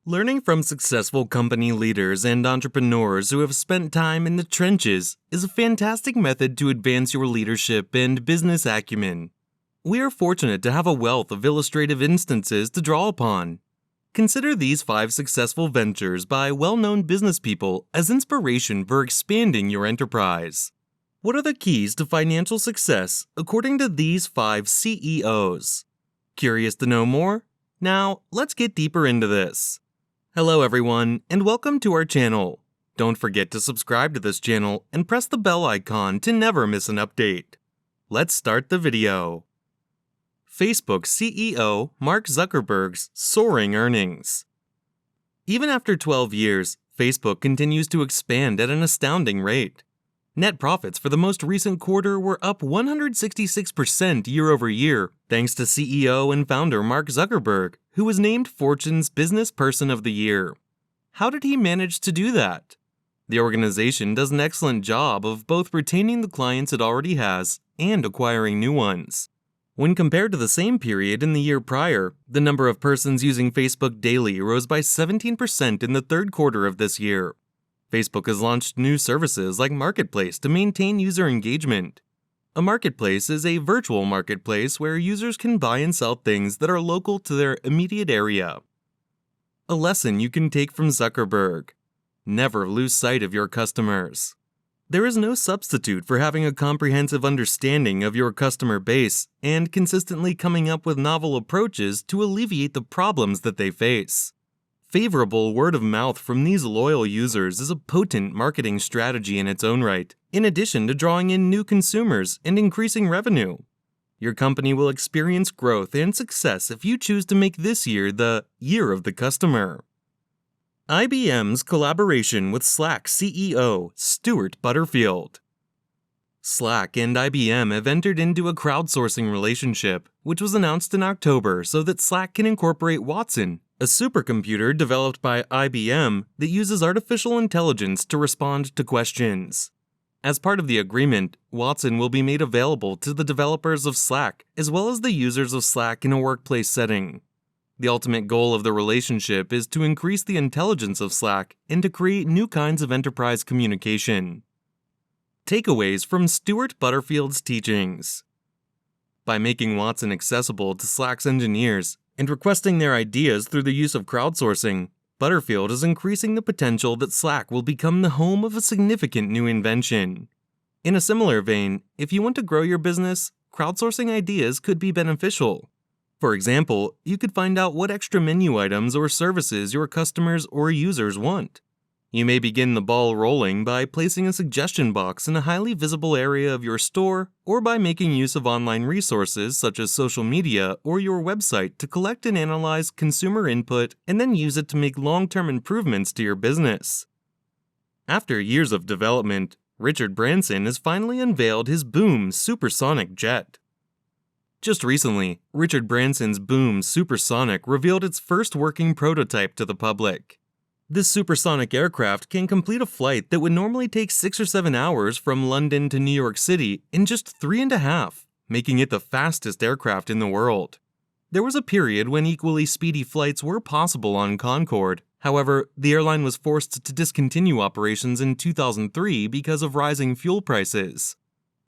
Learning from successful company leaders and entrepreneurs who have spent time in the trenches is a fantastic method to advance your leadership and business acumen. We are fortunate to have a wealth of illustrative instances to draw upon. Consider these 5 successful ventures by well-known business people as inspiration for expanding your enterprise. What are the keys to financial success according to these 5 CEOs? Curious to know more? Now, let's get deeper into this. Hello everyone, and welcome to our channel. Don't forget to subscribe to this channel and press the bell icon to never miss an update. Let's start the video. Facebook CEO Mark Zuckerberg's soaring earnings. Even after 12 years, Facebook continues to expand at an astounding rate. Net profits for the most recent quarter were up 166% year over year, thanks to CEO and founder Mark Zuckerberg, who was named Fortune's Business Person of the Year. How did he manage to do that? The organization does an excellent job of both retaining the clients it already has and acquiring new ones. When compared to the same period in the year prior, the number of persons using Facebook daily rose by 17% in the third quarter of this year. Facebook has launched new services like Marketplace to maintain user engagement. A marketplace is a virtual marketplace where users can buy and sell things that are local to their immediate area. A lesson you can take from Zuckerberg: never lose sight of your customers. There is no substitute for having a comprehensive understanding of your customer base and consistently coming up with novel approaches to alleviate the problems that they face. Favorable word of mouth from these loyal users is a potent marketing strategy in its own right, in addition to drawing in new consumers and increasing revenue. Your company will experience growth and success if you choose to make this year the year of the customer. IBM's collaboration with Slack CEO Stuart Butterfield. Slack and IBM have entered into a crowdsourcing relationship, which was announced in October so that Slack can incorporate Watson, a supercomputer developed by IBM that uses artificial intelligence to respond to questions. As part of the agreement, Watson will be made available to the developers of Slack as well as the users of Slack in a workplace setting. The ultimate goal of the relationship is to increase the intelligence of Slack and to create new kinds of enterprise communication. Takeaways from Stuart Butterfield's teachings. By making Watson accessible to Slack's engineers and requesting their ideas through the use of crowdsourcing, Butterfield is increasing the potential that Slack will become the home of a significant new invention. In a similar vein, if you want to grow your business, crowdsourcing ideas could be beneficial. For example, you could find out what extra menu items or services your customers or users want. You may begin the ball rolling by placing a suggestion box in a highly visible area of your store or by making use of online resources such as social media or your website to collect and analyze consumer input and then use it to make long-term improvements to your business. After years of development, Richard Branson has finally unveiled his Boom supersonic jet. Just recently, Richard Branson's Boom Supersonic revealed its first working prototype to the public. This supersonic aircraft can complete a flight that would normally take 6 or 7 hours from London to New York City in just 3.5, making it the fastest aircraft in the world. There was a period when equally speedy flights were possible on Concorde. However, the airline was forced to discontinue operations in 2003 because of rising fuel prices.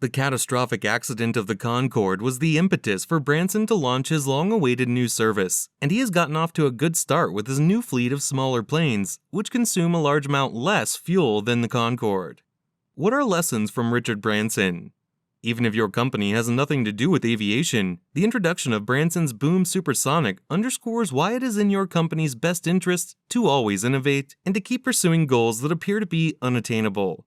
The catastrophic accident of the Concorde was the impetus for Branson to launch his long-awaited new service, and he has gotten off to a good start with his new fleet of smaller planes, which consume a large amount less fuel than the Concorde. What are lessons from Richard Branson? Even if your company has nothing to do with aviation, the introduction of Branson's Boom Supersonic underscores why it is in your company's best interest to always innovate and to keep pursuing goals that appear to be unattainable.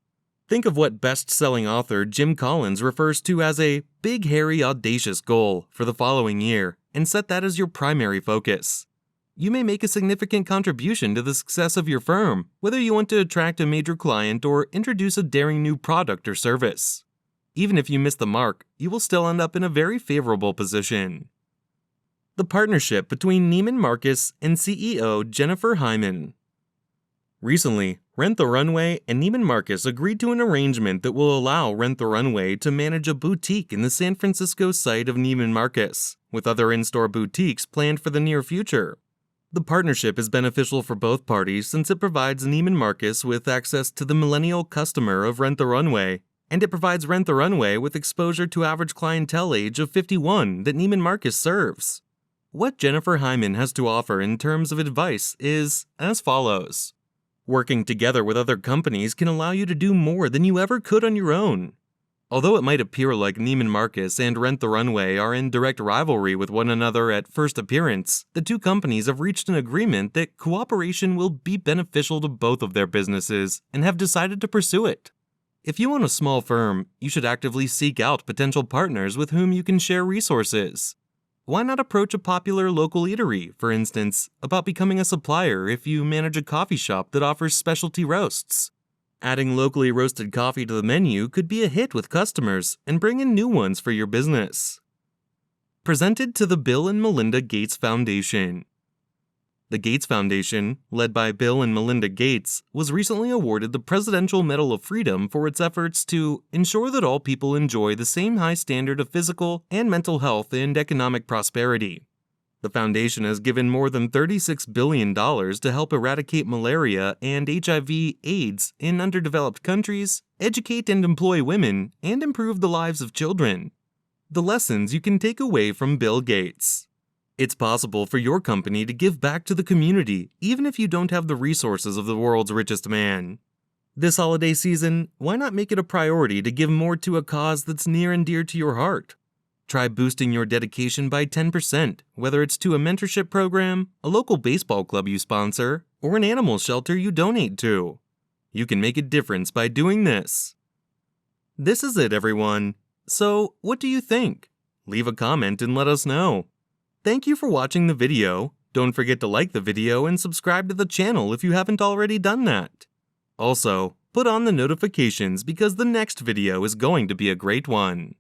Think of what best-selling author Jim Collins refers to as a big, hairy, audacious goal for the following year and set that as your primary focus. You may make a significant contribution to the success of your firm, whether you want to attract a major client or introduce a daring new product or service. Even if you miss the mark, you will still end up in a very favorable position. The partnership between Neiman Marcus and CEO Jennifer Hyman. Recently, Rent the Runway and Neiman Marcus agreed to an arrangement that will allow Rent the Runway to manage a boutique in the San Francisco site of Neiman Marcus, with other in-store boutiques planned for the near future. The partnership is beneficial for both parties since it provides Neiman Marcus with access to the millennial customer of Rent the Runway, and it provides Rent the Runway with exposure to average clientele age of 51 that Neiman Marcus serves. What Jennifer Hyman has to offer in terms of advice is as follows. Working together with other companies can allow you to do more than you ever could on your own. Although it might appear like Neiman Marcus and Rent the Runway are in direct rivalry with one another at first appearance, the two companies have reached an agreement that cooperation will be beneficial to both of their businesses and have decided to pursue it. If you own a small firm, you should actively seek out potential partners with whom you can share resources. Why not approach a popular local eatery, for instance, about becoming a supplier if you manage a coffee shop that offers specialty roasts? Adding locally roasted coffee to the menu could be a hit with customers and bring in new ones for your business. Presented to the Bill and Melinda Gates Foundation. The Gates Foundation, led by Bill and Melinda Gates, was recently awarded the Presidential Medal of Freedom for its efforts to ensure that all people enjoy the same high standard of physical and mental health and economic prosperity. The foundation has given more than $36 billion to help eradicate malaria and HIV/AIDS in underdeveloped countries, educate and employ women, and improve the lives of children. The lessons you can take away from Bill Gates. It's possible for your company to give back to the community, even if you don't have the resources of the world's richest man. This holiday season, why not make it a priority to give more to a cause that's near and dear to your heart? Try boosting your dedication by 10%, whether it's to a mentorship program, a local baseball club you sponsor, or an animal shelter you donate to. You can make a difference by doing this. This is it, everyone. So, what do you think? Leave a comment and let us know. Thank you for watching the video. Don't forget to like the video and subscribe to the channel if you haven't already done that. Also, put on the notifications because the next video is going to be a great one.